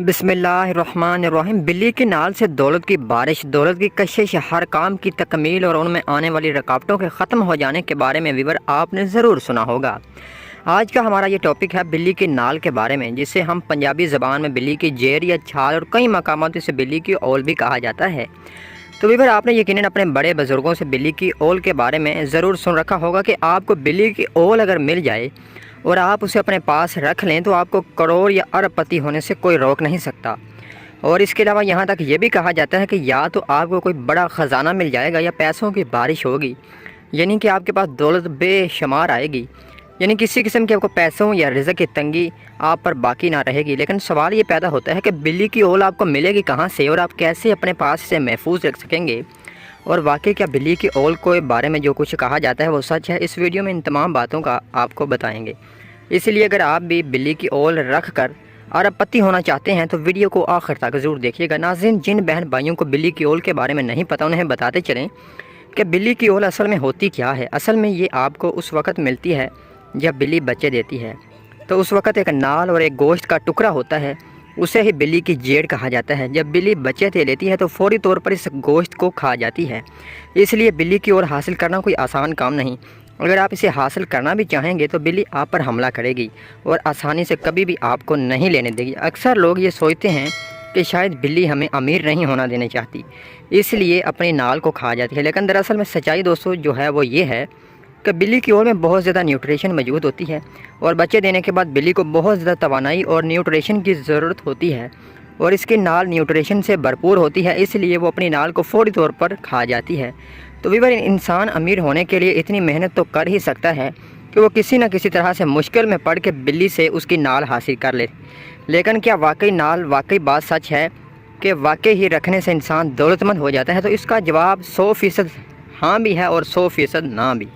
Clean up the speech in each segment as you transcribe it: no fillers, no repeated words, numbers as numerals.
बिस्मिल्लाहिर्रहमानिर्रहीम। बिल्ली की नाल से दौलत की बारिश, दौलत की कशिश, हर काम की तकमील और उनमें आने वाली रुकावटों के ख़त्म हो जाने के बारे में व्यूअर आपने ज़रूर सुना होगा। आज का हमारा ये टॉपिक है बिल्ली की नाल के बारे में, जिसे हम पंजाबी ज़बान में बिल्ली की जेर या छाल और कई मकामात से बिल्ली की ओल भी कहा जाता है। तो व्यूअर आपने यकीनन अपने बड़े बुज़ुर्गों से बिल्ली की ओल के बारे में ज़रूर सुन रखा होगा कि आपको बिल्ली की ओल अगर मिल जाए और आप उसे अपने पास रख लें तो आपको करोड़ या अरबपति होने से कोई रोक नहीं सकता। और इसके अलावा यहाँ तक ये भी कहा जाता है कि या तो आपको कोई बड़ा ख़जाना मिल जाएगा या पैसों की बारिश होगी, यानी कि आपके पास दौलत बेशुमार आएगी, यानी किसी किस्म के आपको पैसों या रिज़्क़ की तंगी आप पर बाकी ना रहेगी। लेकिन सवाल ये पैदा होता है कि बिल्ली की ओल आपको मिलेगी कहाँ से और आप कैसे अपने पास से महफूज रख सकेंगे, और वाकई क्या बिल्ली की ओल के बारे में जो कुछ कहा जाता है वो सच है। इस वीडियो में इन तमाम बातों का आपको बताएंगे, इसलिए अगर आप भी बिल्ली की ओल रख कर अरबपति होना चाहते हैं तो वीडियो को आखिर तक ज़रूर देखिएगा। नाज़रीन, जिन बहन भाइयों को बिल्ली की ओल के बारे में नहीं पता उन्हें बताते चलें कि बिल्ली की ओल असल में होती क्या है। असल में ये आपको उस वक़्त मिलती है जब बिल्ली बच्चे देती है, तो उस वक़्त एक नाल और एक गोश्त का टुकड़ा होता है, उसे ही बिल्ली की जेड़ कहा जाता है। जब बिल्ली बच्चे दे लेती है तो फौरी तौर पर इस गोश्त को खा जाती है। इसलिए बिल्ली की ओर हासिल करना कोई आसान काम नहीं। अगर आप इसे हासिल करना भी चाहेंगे तो बिल्ली आप पर हमला करेगी और आसानी से कभी भी आपको नहीं लेने देगी। अक्सर लोग ये सोचते हैं कि शायद बिल्ली हमें अमीर नहीं होना देना चाहती, इसलिए अपनी नाल को खा जाती है। लेकिन दरअसल में सच्चाई दोस्तों जो है वो ये है कि बिल्ली की ओर में बहुत ज़्यादा न्यूट्रिशन मौजूद होती है और बच्चे देने के बाद बिल्ली को बहुत ज़्यादा तवानाई और न्यूट्रिशन की ज़रूरत होती है और इसकी नाल न्यूट्रिशन से भरपूर होती है, इसलिए वो अपनी नाल को फौरी तौर पर खा जाती है। तो व्यूअर, इंसान अमीर होने के लिए इतनी मेहनत तो कर ही सकता है कि वो किसी न किसी तरह से मुश्किल में पड़ के बिल्ली से उसकी नाल हासिल कर ले। लेकिन क्या वाकई बात सच है कि वाकई ही रखने से इंसान दौलतमंद हो जाता है? तो इसका जवाब 100% हाँ भी है और 100% ना भी।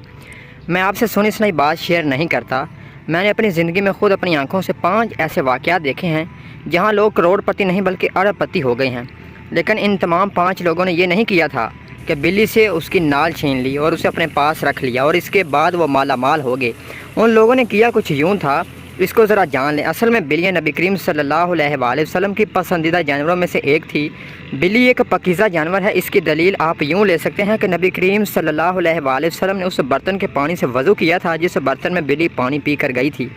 मैं आपसे सुनी सुनाई बात शेयर नहीं करता। मैंने अपनी ज़िंदगी में ख़ुद अपनी आंखों से 5 ऐसे वाक़यात देखे हैं जहां लोग करोड़पति नहीं बल्कि अरबपति हो गए हैं। लेकिन इन तमाम 5 लोगों ने ये नहीं किया था कि बिल्ली से उसकी नाल छीन ली और उसे अपने पास रख लिया और इसके बाद वो माला माल हो गए। उन लोगों ने किया कुछ यूँ था, इसको ज़रा जान लें। असल में बिल्ली नबी करीम सल्लल्लाहु अलैहि वसल्लम की पसंदीदा जानवरों में से एक थी। बिल्ली एक पाकीज़ा जानवर है। इसकी दलील आप यूँ ले सकते हैं कि नबी करीम सल्लल्लाहु अलैहि वसल्लम ने उस बर्तन के पानी से वज़ू किया था जिस बर्तन में बिल्ली पानी पी कर गई थी।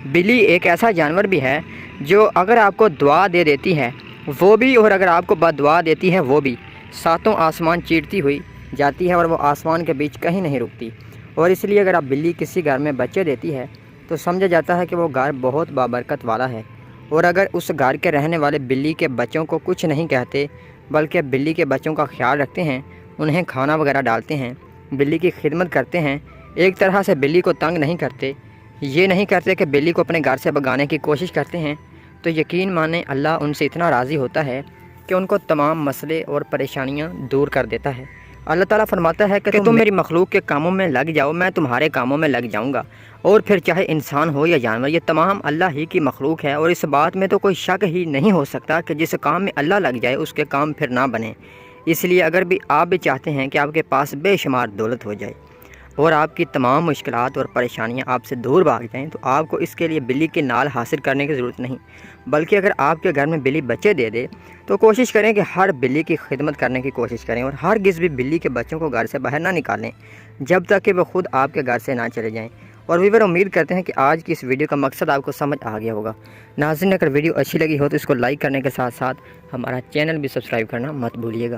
बिल्ली एक ऐसा जानवर भी है जो अगर आपको दुआ दे देती है वो भी, और अगर आपको बददुआ देती है वो भी। 7 आसमान चीरती हुई जाती है और वो आसमान के बीच कहीं नहीं रुकती। और इसलिए अगर आप बिल्ली किसी घर में बच्चे देती है तो समझा जाता है कि वो घर बहुत बाबरकत वाला है। और अगर उस घर के रहने वाले बिल्ली के बच्चों को कुछ नहीं कहते बल्कि बिल्ली के बच्चों का ख्याल रखते हैं, उन्हें खाना वगैरह डालते हैं, बिल्ली की खिदमत करते हैं, एक तरह से बिल्ली को तंग नहीं करते, ये नहीं करते कि बिल्ली को अपने घर से भगाने की कोशिश करते हैं, तो यकीन माने अल्लाह उनसे इतना राज़ी होता है कि उनको तमाम मसले और परेशानियां दूर कर देता है। अल्लाह ताला फरमाता है कि तुम मेरी मखलूक के कामों में लग जाओ, मैं तुम्हारे कामों में लग जाऊंगा। और फिर चाहे इंसान हो या जानवर, ये तमाम अल्लाह ही की मखलूक है और इस बात में तो कोई शक ही नहीं हो सकता कि जिस काम में अल्लाह लग जाए उसके काम फिर ना बने। इसलिए अगर भी आप भी चाहते हैं कि आपके पास बेशुमार दौलत हो जाए और आपकी तमाम मुश्किलात और परेशानियां आपसे दूर भाग जाएं, तो आपको इसके लिए बिल्ली की नाल हासिल करने की ज़रूरत नहीं, बल्कि अगर आपके घर में बिल्ली बच्चे दे दे तो कोशिश करें कि हर बिल्ली की खिदमत करने की कोशिश करें और हरगिज़ भी बिल्ली के बच्चों को घर से बाहर ना निकालें जब तक कि वो खुद आपके घर से ना चले जाएँ। और व्यूअर, उम्मीद करते हैं कि आज की इस वीडियो का मकसद आपको समझ आ गया होगा। नाज़रीन, अगर वीडियो अच्छी लगी हो तो इसको लाइक करने के साथ साथ हमारा चैनल भी सब्सक्राइब करना मत भूलिएगा।